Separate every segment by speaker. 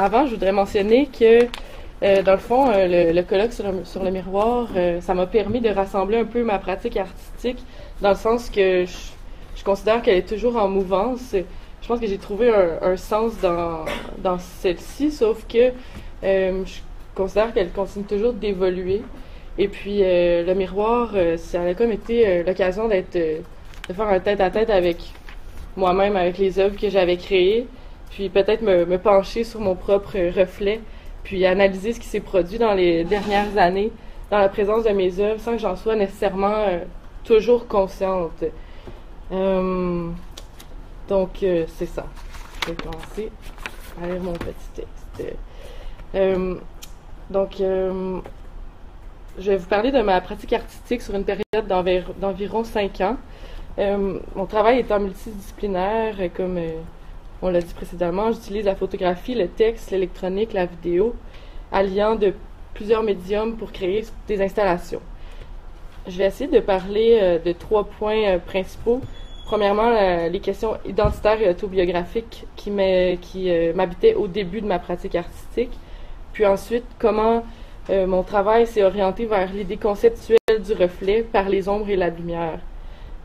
Speaker 1: avant, je voudrais mentionner que, dans le fond, le colloque sur le miroir, ça m'a permis de rassembler un peu ma pratique artistique, dans le sens que je considère qu'elle est toujours en mouvance. Je pense que j'ai trouvé un sens dans celle-ci, sauf que je considère qu'elle continue toujours d'évoluer. Et puis, le miroir, ça a comme été l'occasion de faire un tête-à-tête avec moi-même, avec les œuvres que j'avais créées, puis peut-être me pencher sur mon propre reflet, puis analyser ce qui s'est produit dans les dernières années, dans la présence de mes œuvres, sans que j'en sois nécessairement toujours consciente. Donc, c'est ça. Je vais commencer à lire mon petit texte. Je vais vous parler de ma pratique artistique sur une période d'environ 5 ans. Mon travail étant multidisciplinaire, comme on l'a dit précédemment, j'utilise la photographie, le texte, l'électronique, la vidéo, alliant de plusieurs médiums pour créer des installations. Je vais essayer de parler de 3 points principaux. Premièrement, les questions identitaires et autobiographiques qui m'habitaient au début de ma pratique artistique. Puis ensuite, comment mon travail s'est orienté vers l'idée conceptuelle du reflet par les ombres et la lumière.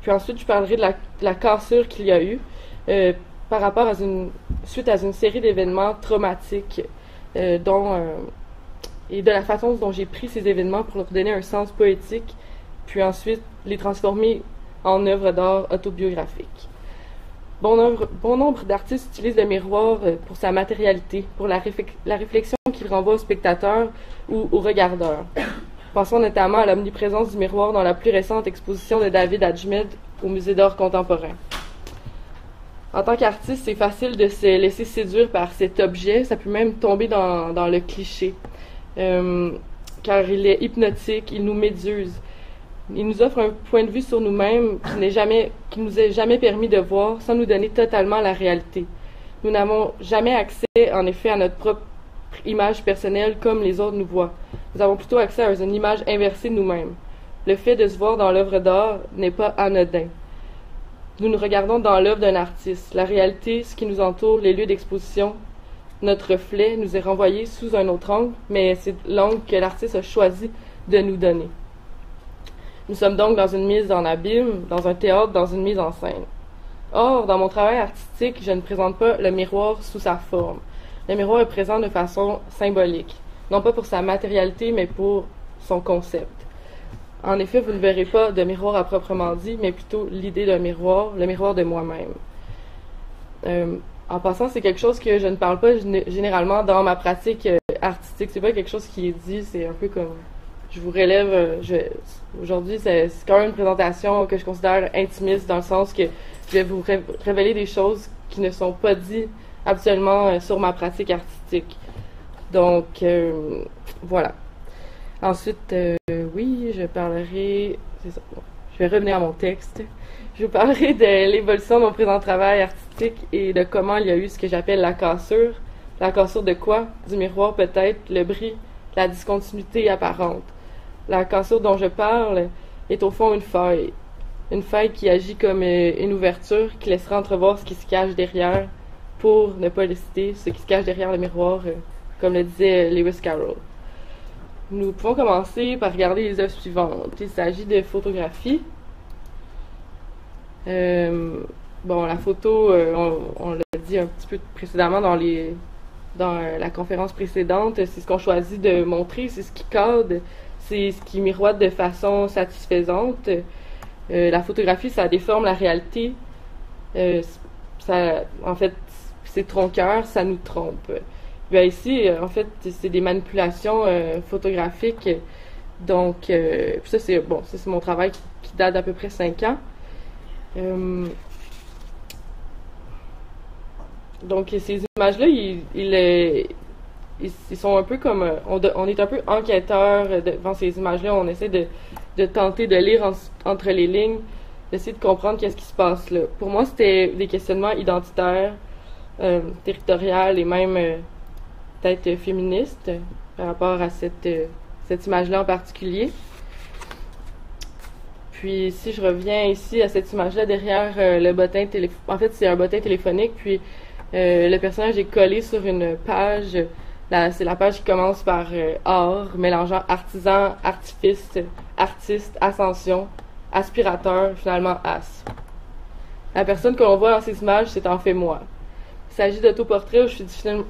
Speaker 1: Puis ensuite, je parlerai de la cassure qu'il y a eu par rapport suite à une série d'événements traumatiques et de la façon dont j'ai pris ces événements pour leur donner un sens poétique, puis ensuite les transformer en œuvres d'art autobiographiques. Bon nombre d'artistes utilisent le miroir pour sa matérialité, pour la réflexion qu'il renvoie au spectateur ou au regardeur. Pensons notamment à l'omniprésence du miroir dans la plus récente exposition de David Ajmed au Musée d'art contemporain. En tant qu'artiste, c'est facile de se laisser séduire par cet objet, ça peut même tomber dans le cliché, car il est hypnotique, il nous méduse. Il nous offre un point de vue sur nous-mêmes qui nous est jamais permis de voir sans nous donner totalement la réalité. Nous n'avons jamais accès, en effet, à notre propre image personnelle comme les autres nous voient. Nous avons plutôt accès à une image inversée de nous-mêmes. Le fait de se voir dans l'œuvre d'art n'est pas anodin. Nous nous regardons dans l'œuvre d'un artiste. La réalité, ce qui nous entoure, les lieux d'exposition, notre reflet nous est renvoyé sous un autre angle, mais c'est l'angle que l'artiste a choisi de nous donner. Nous sommes donc dans une mise en abîme, dans un théâtre, dans une mise en scène. Or, dans mon travail artistique, je ne présente pas le miroir sous sa forme. Le miroir est présent de façon symbolique, non pas pour sa matérialité, mais pour son concept. En effet, vous ne verrez pas de miroir à proprement dit, mais plutôt l'idée d'un miroir, le miroir de moi-même. En passant, c'est quelque chose que je ne parle pas généralement dans ma pratique artistique. C'est pas quelque chose qui est dit, c'est un peu comme... Je vous relève, aujourd'hui, c'est quand même une présentation que je considère intimiste, dans le sens que je vais vous révéler des choses qui ne sont pas dites habituellement sur ma pratique artistique. Donc, voilà. Ensuite, oui, je parlerai... C'est ça. Bon, je vais revenir à mon texte. Je vous parlerai de l'évolution de mon présent travail artistique et de comment il y a eu ce que j'appelle la cassure. La cassure de quoi? Du miroir peut-être, le bris, la discontinuité apparente. La cassure dont je parle est au fond une faille. Une faille qui agit comme une ouverture qui laissera entrevoir ce qui se cache derrière, pour ne pas le citer, ce qui se cache derrière le miroir, comme le disait Lewis Carroll. Nous pouvons commencer par regarder les œuvres suivantes. Il s'agit de photographie. La photo, on l'a dit un petit peu précédemment dans la conférence précédente, c'est ce qu'on choisit de montrer, c'est ce qui cadre, c'est ce qui miroite de façon satisfaisante. La photographie, ça déforme la réalité. En fait, c'est trompeur, ça nous trompe. Bien ici, en fait, c'est des manipulations photographiques. Donc, ça, c'est mon travail qui date d'à peu près 5 ans. Donc, ces images-là, ils sont un peu comme... on est un peu enquêteur devant ces images-là. On essaie de tenter de lire entre les lignes, d'essayer de comprendre qu'est-ce qui se passe là. Pour moi, c'était des questionnements identitaires, territoriaux et même peut-être féministes par rapport à cette image-là en particulier. Puis, si je reviens ici à cette image-là derrière le bottin téléphonique, en fait, c'est un bottin téléphonique, puis Le personnage est collé sur une page. C'est la page qui commence par art, mélangeant artisan, artifice, artiste, ascension, aspirateur, finalement as. La personne que l'on voit dans ces images, c'est en fait moi. Il s'agit d'autoportraits où je suis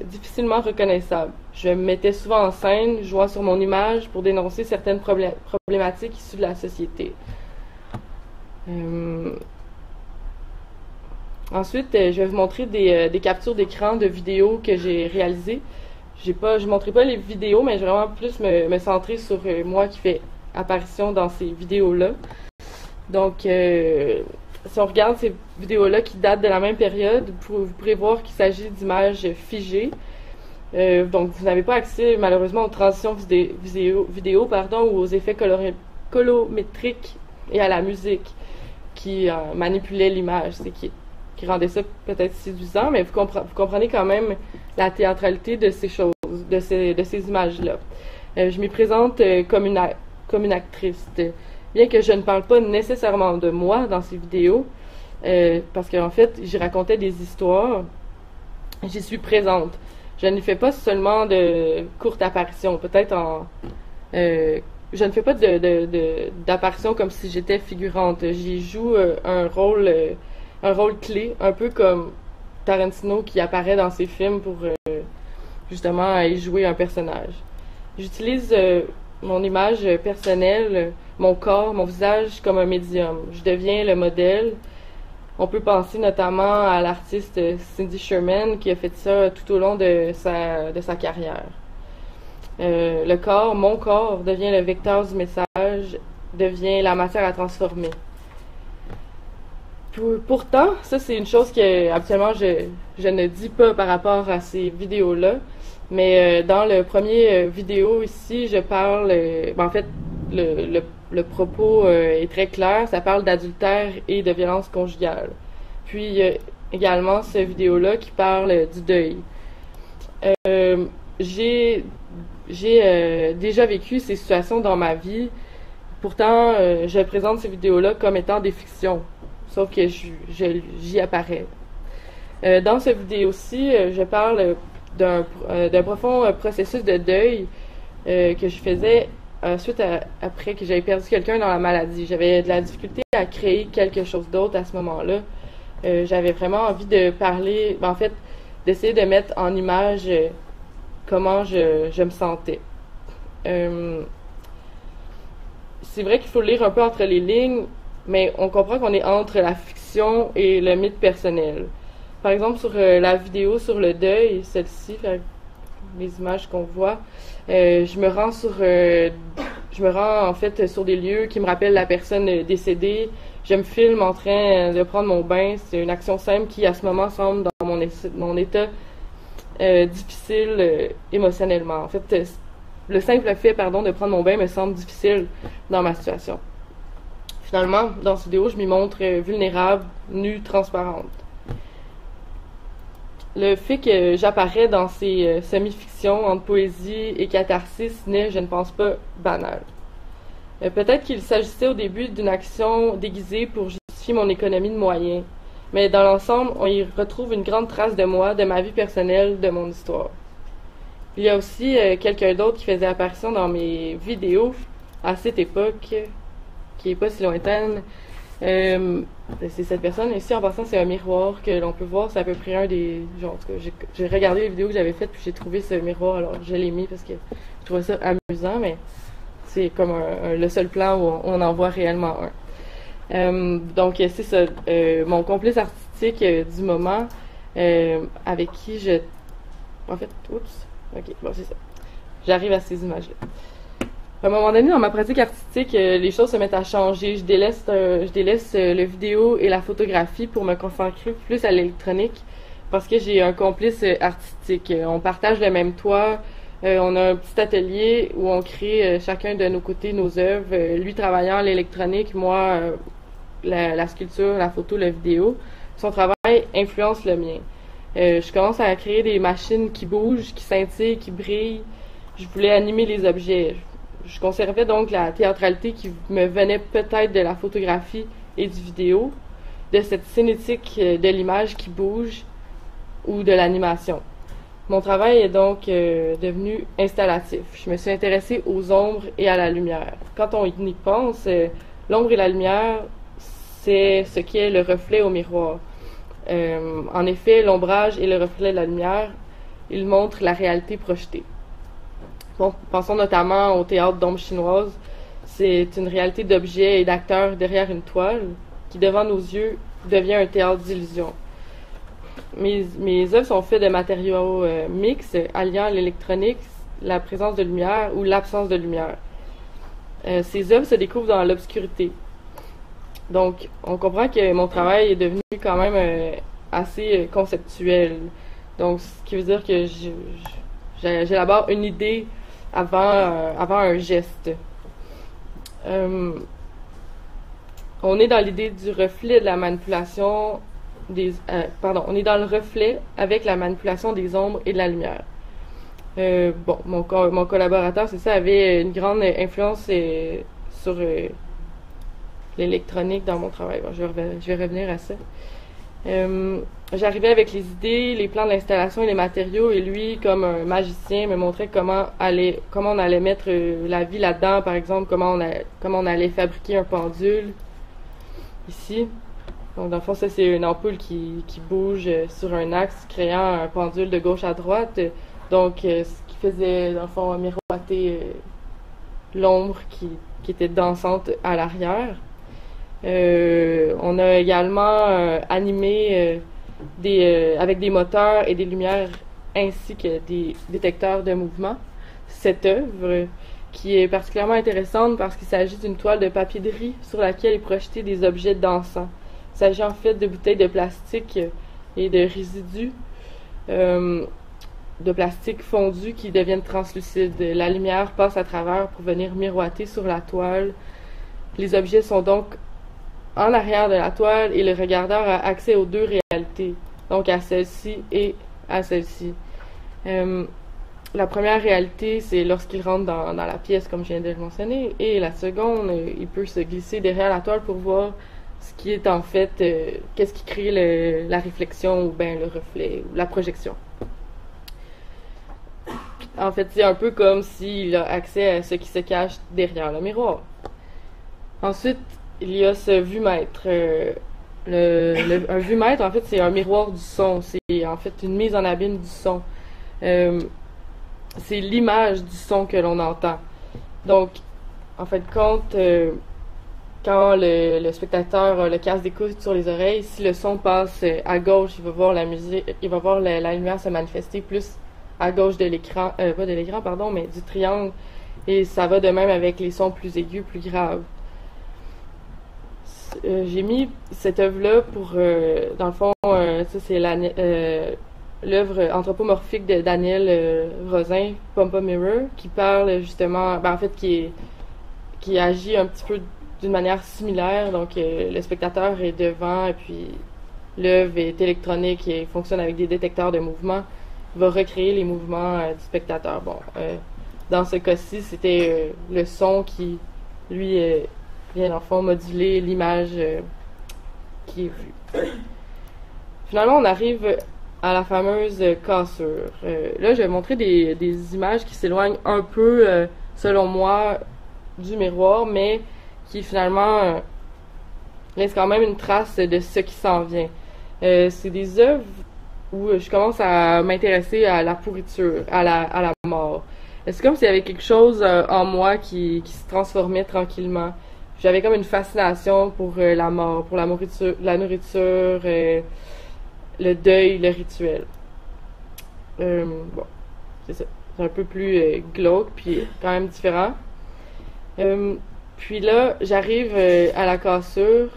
Speaker 1: difficilement reconnaissable. Je me mettais souvent en scène, jouant sur mon image pour dénoncer certaines problématiques issues de la société. Ensuite, je vais vous montrer des captures d'écran de vidéos que j'ai réalisées. Je ne montrerai pas les vidéos, mais je vais vraiment plus me centrer sur moi qui fais apparition dans ces vidéos-là. Donc, si on regarde ces vidéos-là qui datent de la même période, vous pourrez voir qu'il s'agit d'images figées. Donc, vous n'avez pas accès malheureusement aux transitions vidéo, ou aux effets colorimétriques et à la musique qui manipulait l'image, qui rendait ça peut-être séduisant, mais vous comprenez quand même la théâtralité de ces choses, de ces images-là. Je m'y présente comme une actrice. Bien que je ne parle pas nécessairement de moi dans ces vidéos, parce qu'en fait, j'y racontais des histoires, j'y suis présente. Je ne fais pas seulement de courtes apparitions, je ne fais pas d'apparitions comme si j'étais figurante. J'y joue un rôle clé, un peu comme Tarantino qui apparaît dans ses films pour justement y jouer un personnage. J'utilise mon image personnelle, mon corps, mon visage comme un médium. Je deviens le modèle. On peut penser notamment à l'artiste Cindy Sherman qui a fait ça tout au long de sa carrière. Mon corps devient le vecteur du message, devient la matière à transformer. Pourtant, ça c'est une chose que habituellement je ne dis pas par rapport à ces vidéos-là, mais dans le premier vidéo ici, je parle, en fait, le propos est très clair, ça parle d'adultère et de violence conjugale. Puis il y a également cette vidéo-là qui parle du deuil. J'ai déjà vécu ces situations dans ma vie, pourtant je présente ces vidéos-là comme étant des fictions, sauf que j'y apparais. Dans cette vidéo-ci, je parle d'un profond processus de deuil que je faisais après que j'avais perdu quelqu'un dans la maladie. J'avais de la difficulté à créer quelque chose d'autre à ce moment-là. J'avais vraiment envie de parler, en fait, d'essayer de mettre en image comment je me sentais. C'est vrai qu'il faut lire un peu entre les lignes, mais on comprend qu'on est entre la fiction et le mythe personnel. Par exemple, sur la vidéo sur le deuil, celle-ci, les images qu'on voit, je me rends en fait sur des lieux qui me rappellent la personne décédée. Je me filme en train de prendre mon bain. C'est une action simple qui, à ce moment, semble dans mon état difficile émotionnellement. En fait, le simple fait, de prendre mon bain me semble difficile dans ma situation. Finalement, dans cette vidéo, je m'y montre vulnérable, nue, transparente. Le fait que j'apparais dans ces semi-fictions entre poésie et catharsis n'est, je ne pense pas, banal. Peut-être qu'il s'agissait au début d'une action déguisée pour justifier mon économie de moyens, mais dans l'ensemble, on y retrouve une grande trace de moi, de ma vie personnelle, de mon histoire. Il y a aussi quelqu'un d'autre qui faisait apparition dans mes vidéos à cette époque, qui n'est pas si lointaine. C'est cette personne. Ici, en passant, c'est un miroir que l'on peut voir. C'est à peu près un des... Genre, en tout cas, j'ai regardé les vidéos que j'avais faites, puis j'ai trouvé ce miroir. Alors, je l'ai mis parce que je trouvais ça amusant, mais c'est comme le seul plan où on en voit réellement un. Donc, c'est ça. Mon complice artistique du moment, avec qui je... En fait, oups. Ok, bon, c'est ça. J'arrive à ces images-là. À un moment donné, dans ma pratique artistique, les choses se mettent à changer. Je délaisse le vidéo et la photographie pour me concentrer plus à l'électronique parce que j'ai un complice artistique. On partage le même toit. On a un petit atelier où on crée chacun de nos côtés nos œuvres. Lui travaillant l'électronique, moi la sculpture, la photo, la vidéo. Son travail influence le mien. Je commence à créer des machines qui bougent, qui scintillent, qui brillent. Je voulais animer les objets. Je conservais donc la théâtralité qui me venait peut-être de la photographie et du vidéo, de cette cinétique de l'image qui bouge, ou de l'animation. Mon travail est donc devenu installatif. Je me suis intéressée aux ombres et à la lumière. Quand on y pense, l'ombre et la lumière, c'est ce qu'est le reflet au miroir. En effet, l'ombrage et le reflet de la lumière, ils montrent la réalité projetée. Bon, pensons notamment au théâtre d'ombres chinoises. C'est une réalité d'objets et d'acteurs derrière une toile qui, devant nos yeux, devient un théâtre d'illusions. Mes œuvres sont faites de matériaux mixtes, alliant l'électronique, la présence de lumière ou l'absence de lumière. Ces œuvres se découvrent dans l'obscurité. Donc, on comprend que mon travail est devenu quand même assez conceptuel. Donc, ce qui veut dire que j'élabore une idée avant un geste. On est dans l'idée du reflet de la manipulation on est dans le reflet avec la manipulation des ombres et de la lumière. Mon collaborateur, c'est ça, avait une grande influence sur l'électronique dans mon travail. Bon, je vais revenir à ça. J'arrivais avec les idées, les plans d'installation et les matériaux, et lui, comme un magicien, me montrait comment on allait mettre la vie là-dedans, par exemple, comment on allait fabriquer un pendule. Ici. Donc, dans le fond, ça, c'est une ampoule qui bouge sur un axe, créant un pendule de gauche à droite. Donc, ce qui faisait, dans le fond, miroiter l'ombre qui était dansante à l'arrière. On a également animé avec des moteurs et des lumières ainsi que des détecteurs de mouvement. Cette œuvre qui est particulièrement intéressante parce qu'il s'agit d'une toile de papier de riz sur laquelle est projeté des objets dansants. Il s'agit en fait de bouteilles de plastique et de résidus de plastique fondu qui deviennent translucides. La lumière passe à travers pour venir miroiter sur la toile. Les objets sont donc en arrière de la toile et le regardeur a accès aux deux réalités, donc à celle-ci et à celle-ci. La première réalité, c'est lorsqu'il rentre dans la pièce, comme je viens de le mentionner, et la seconde, il peut se glisser derrière la toile pour voir ce qui est en fait, qu'est-ce qui crée la réflexion ou bien le reflet ou la projection. En fait, c'est un peu comme s'il a accès à ce qui se cache derrière le miroir. Ensuite, il y a ce vue-mètre. Un vue-mètre, en fait, c'est un miroir du son. C'est en fait une mise en abîme du son. C'est l'image du son que l'on entend. Donc, en fait, quand le spectateur a le casque d'écoute sur les oreilles, si le son passe à gauche, il va voir la musique, il va voir la lumière se manifester plus à gauche de l'écran, pas de l'écran, pardon, mais du triangle. Et ça va de même avec les sons plus aigus, plus graves. J'ai mis cette œuvre-là pour, dans le fond, ça c'est l'œuvre anthropomorphique de Daniel Rosin, Pumpa Mirror, qui parle justement, en fait, qui agit un petit peu d'une manière similaire. Donc, le spectateur est devant, et puis l'œuvre est électronique et fonctionne avec des détecteurs de mouvement. Il va recréer les mouvements du spectateur. Bon, dans ce cas-ci, c'était le son qui, lui, vient, dans le fond, moduler l'image qui est vue. Finalement, on arrive à la fameuse cassure. Là, je vais montrer des images qui s'éloignent un peu, selon moi, du miroir, mais qui finalement laissent quand même une trace de ce qui s'en vient. C'est des œuvres où je commence à m'intéresser à la pourriture, à la mort. C'est comme s'il y avait quelque chose en moi qui se transformait tranquillement. J'avais comme une fascination pour la mort, pour la nourriture, le deuil, le rituel. Bon, c'est ça. C'est un peu plus glauque, puis quand même différent. Puis là, j'arrive à la cassure.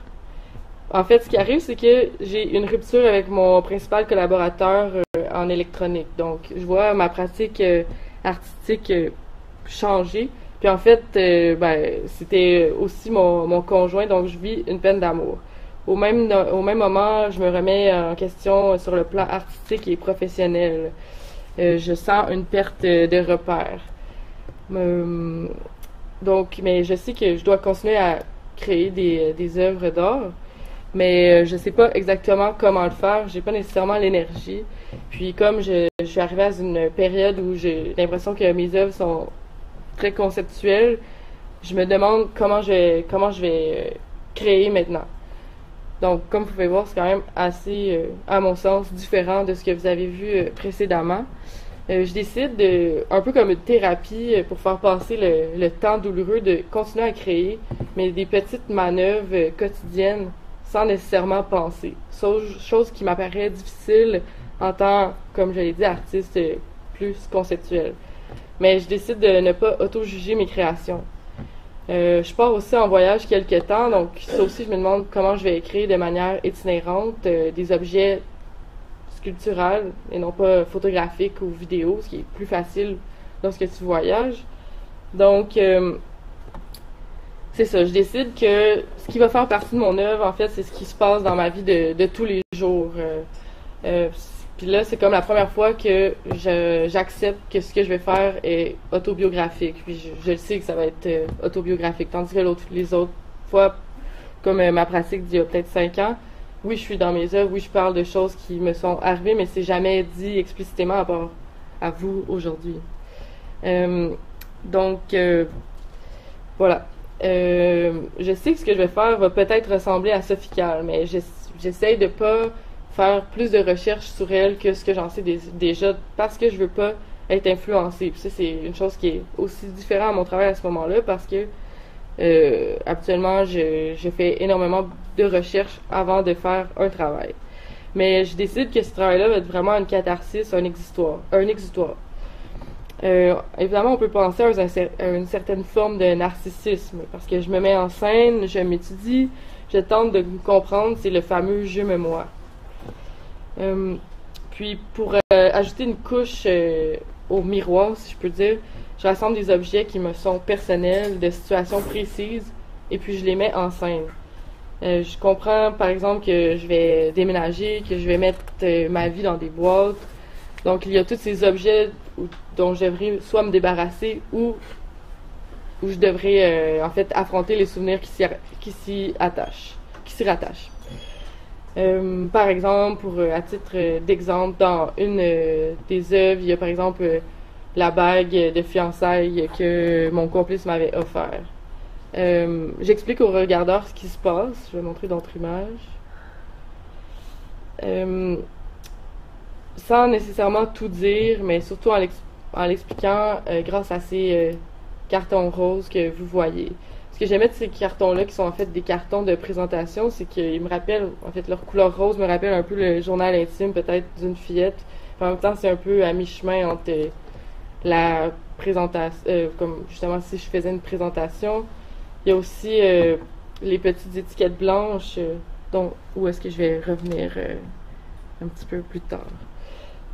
Speaker 1: En fait, ce qui arrive, c'est que j'ai une rupture avec mon principal collaborateur en électronique. Donc, je vois ma pratique artistique changer. Puis en fait, c'était aussi mon conjoint, donc je vis une peine d'amour. Au même moment, je me remets en question sur le plan artistique et professionnel. Je sens une perte de repères. Donc, mais je sais que je dois continuer à créer des œuvres d'art. mais je sais pas exactement comment le faire, j'ai pas nécessairement l'énergie. Puis comme je suis arrivée à une période où j'ai l'impression que mes œuvres sont très conceptuelles, je me demande comment je vais créer maintenant. Donc, comme vous pouvez voir, c'est quand même assez, à mon sens, différent de ce que vous avez vu précédemment. Je décide, un peu comme une thérapie, pour faire passer le temps douloureux, de continuer à créer, mais des petites manœuvres quotidiennes sans nécessairement penser. Chose qui m'apparaît difficile en tant, comme je l'ai dit, artiste plus conceptuel. Mais je décide de ne pas auto-juger mes créations. Je pars aussi en voyage quelque temps, donc ça aussi, je me demande comment je vais écrire de manière itinérante des objets sculpturales et non pas photographiques ou vidéo, ce qui est plus facile lorsque tu voyages. Donc, c'est ça, je décide que ce qui va faire partie de mon œuvre, en fait, c'est ce qui se passe dans ma vie de tous les jours. Puis là, c'est comme la première fois que j'accepte que ce que je vais faire est autobiographique. Puis je le sais que ça va être autobiographique. Tandis que les autres fois, comme ma pratique d'il y a peut-être 5 ans, oui, je suis dans mes œuvres, oui, je parle de choses qui me sont arrivées, mais c'est jamais dit explicitement à part à vous aujourd'hui. Donc, voilà. Je sais que ce que je vais faire va peut-être ressembler à Sophie Calle, mais j'essaye de pas faire plus de recherches sur elle que ce que j'en sais déjà, parce que je veux pas être influencée. Puis ça, c'est une chose qui est aussi différente à mon travail à ce moment-là, parce que actuellement, je fais énormément de recherches avant de faire un travail. Mais je décide que ce travail-là va être vraiment une catharsis, un exutoire. Évidemment, on peut penser à une certaine forme de narcissisme, parce que je me mets en scène, je m'étudie, je tente de me comprendre, c'est le fameux « je me moi ». Puis pour ajouter une couche au miroir, si je peux dire, je rassemble des objets qui me sont personnels, de situations précises, et puis je les mets en scène. Je comprends par exemple que je vais déménager, que je vais mettre ma vie dans des boîtes. Donc il y a tous ces objets dont je devrais soit me débarrasser ou je devrais en fait affronter les souvenirs qui s'y rattachent. Par exemple, à titre d'exemple, dans une des œuvres, il y a par exemple la bague de fiançailles que mon complice m'avait offert. J'explique aux regardeurs ce qui se passe. Je vais montrer d'autres images. Sans nécessairement tout dire, mais surtout en l'expliquant grâce à ces cartons roses que vous voyez. Ce que j'aimais de ces cartons-là, qui sont en fait des cartons de présentation, c'est qu'ils me rappellent, en fait, leur couleur rose me rappelle un peu le journal intime, peut-être, d'une fillette. En même temps, c'est un peu à mi-chemin entre la présentation, comme justement si je faisais une présentation. Il y a aussi les petites étiquettes blanches, où est-ce que je vais revenir un petit peu plus tard.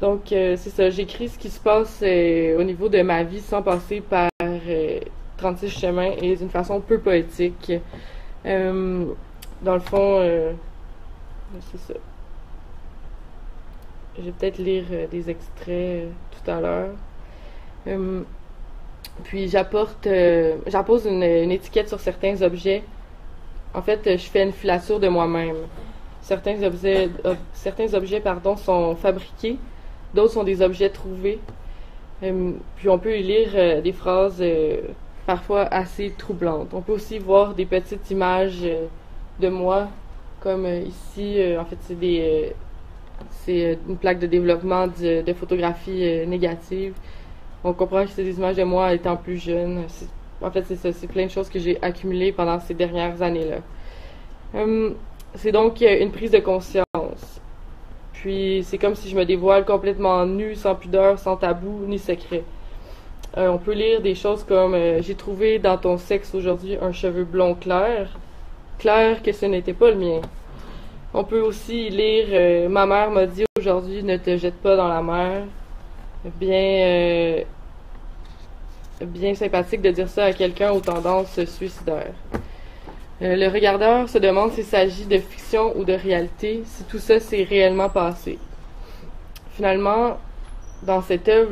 Speaker 1: Donc, c'est ça, j'écris ce qui se passe au niveau de ma vie sans passer par 36 chemins et d'une façon peu poétique. Dans le fond, c'est ça. Je vais peut-être lire des extraits tout à l'heure. Puis j'appose une étiquette sur certains objets. En fait, je fais une filature de moi-même. Certains objets, sont fabriqués, d'autres sont des objets trouvés. Puis on peut y lire des phrases parfois assez troublantes. On peut aussi voir des petites images de moi, comme ici, en fait, c'est une plaque de développement de photographie négative. On comprend que c'est des images de moi étant plus jeune. En fait, c'est ça, c'est plein de choses que j'ai accumulées pendant ces dernières années-là. C'est donc une prise de conscience. Puis c'est comme si je me dévoile complètement nue, sans pudeur, sans tabou, ni secret. On peut lire des choses comme j'ai trouvé dans ton sexe aujourd'hui un cheveu blond clair que ce n'était pas le mien. On peut aussi lire ma mère m'a dit aujourd'hui ne te jette pas dans la mer. Bien sympathique de dire ça à quelqu'un aux tendances suicidaires. Le regardeur se demande s'il s'agit de fiction ou de réalité, si tout ça s'est réellement passé. Finalement, dans cette œuvre,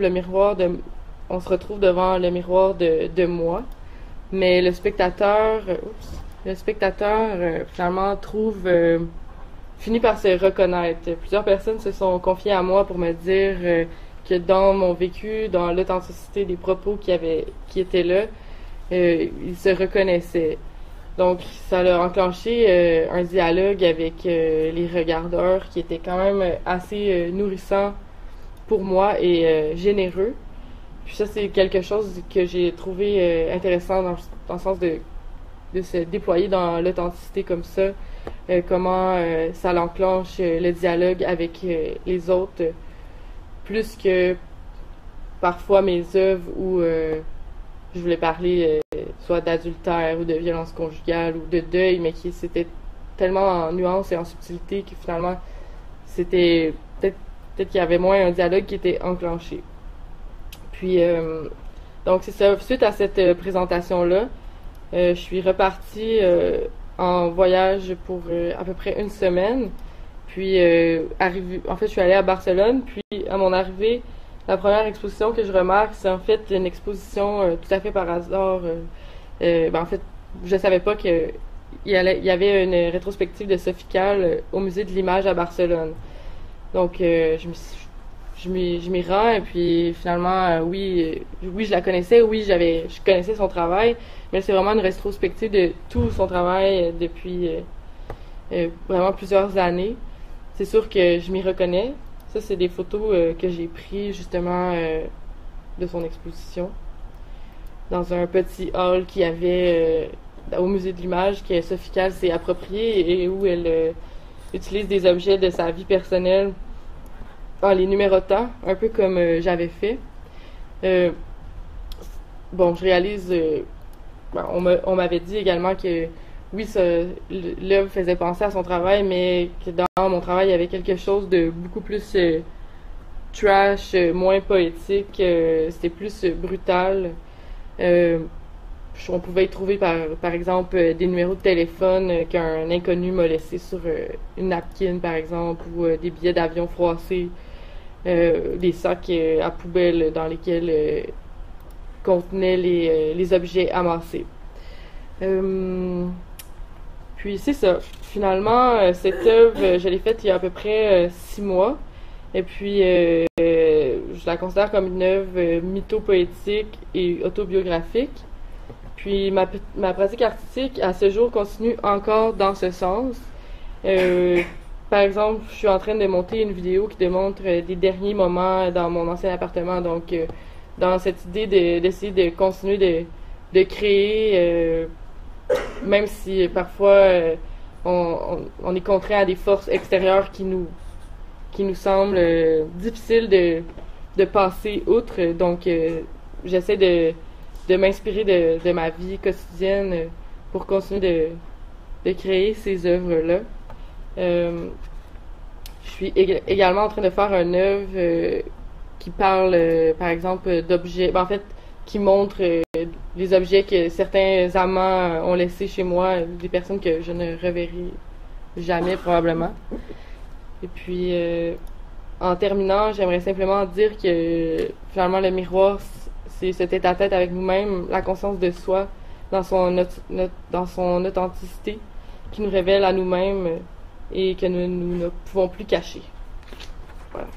Speaker 1: on se retrouve devant le miroir de moi, mais le spectateur, le spectateur finalement finit par se reconnaître. Plusieurs personnes se sont confiées à moi pour me dire que dans mon vécu, dans l'authenticité des propos qui étaient là, ils se reconnaissaient. Donc, ça a enclenché un dialogue avec les regardeurs qui était quand même assez nourrissant pour moi et généreux. Puis ça, c'est quelque chose que j'ai trouvé intéressant dans le sens de se déployer dans l'authenticité comme ça, comment ça l'enclenche le dialogue avec les autres, plus que parfois mes œuvres où je voulais parler soit d'adultère ou de violence conjugale ou de deuil, mais qui c'était tellement en nuances et en subtilité que finalement c'était peut-être qu'il y avait moins un dialogue qui était enclenché. Puis donc c'est ça, suite à cette présentation-là, je suis repartie en voyage pour à peu près une semaine. Puis en fait, je suis allée à Barcelone. Puis à mon arrivée, la première exposition que je remarque, c'est en fait une exposition tout à fait par hasard. En fait, je savais pas que il y avait une rétrospective de Sophie Calle au musée de l'image à Barcelone. Donc je m'y rends et puis finalement oui je la connaissais, oui je connaissais son travail, mais c'est vraiment une rétrospective de tout son travail depuis vraiment plusieurs années. C'est sûr que je m'y reconnais. Ça, c'est des photos que j'ai prises justement de son exposition dans un petit hall qu'il y avait au musée de l'image que Sophie Calle s'est approprié et où elle utilise des objets de sa vie personnelle en les numérotant, un peu comme j'avais fait. Bon, je réalise... on m'avait dit également que oui, l'œuvre faisait penser à son travail, mais que dans mon travail, il y avait quelque chose de beaucoup plus trash, moins poétique, c'était plus brutal. On pouvait y trouver par exemple des numéros de téléphone qu'un inconnu m'a laissé sur une napkin par exemple, ou des billets d'avion froissés, des sacs à poubelle dans lesquels contenaient les objets amassés. Puis c'est ça. Finalement, cette œuvre, je l'ai faite il y a à peu près 6 mois. Et puis, je la considère comme une œuvre mythopoétique et autobiographique. Puis, ma pratique artistique, à ce jour, continue encore dans ce sens. Par exemple, je suis en train de monter une vidéo qui démontre des derniers moments dans mon ancien appartement. Donc, dans cette idée d'essayer de continuer de créer, même si parfois on est contraint à des forces extérieures qui nous semblent difficiles de passer outre. Donc, j'essaie de m'inspirer de ma vie quotidienne pour continuer de créer ces œuvres-là. Je suis également en train de faire une œuvre qui parle, par exemple, d'objets, en fait, qui montre les objets que certains amants ont laissés chez moi, des personnes que je ne reverrai jamais probablement. Et puis, en terminant, j'aimerais simplement dire que finalement le miroir, c'est ce tête-à-tête avec nous-mêmes, la conscience de soi dans son authenticité qui nous révèle à nous-mêmes et que nous ne pouvons plus cacher. Voilà.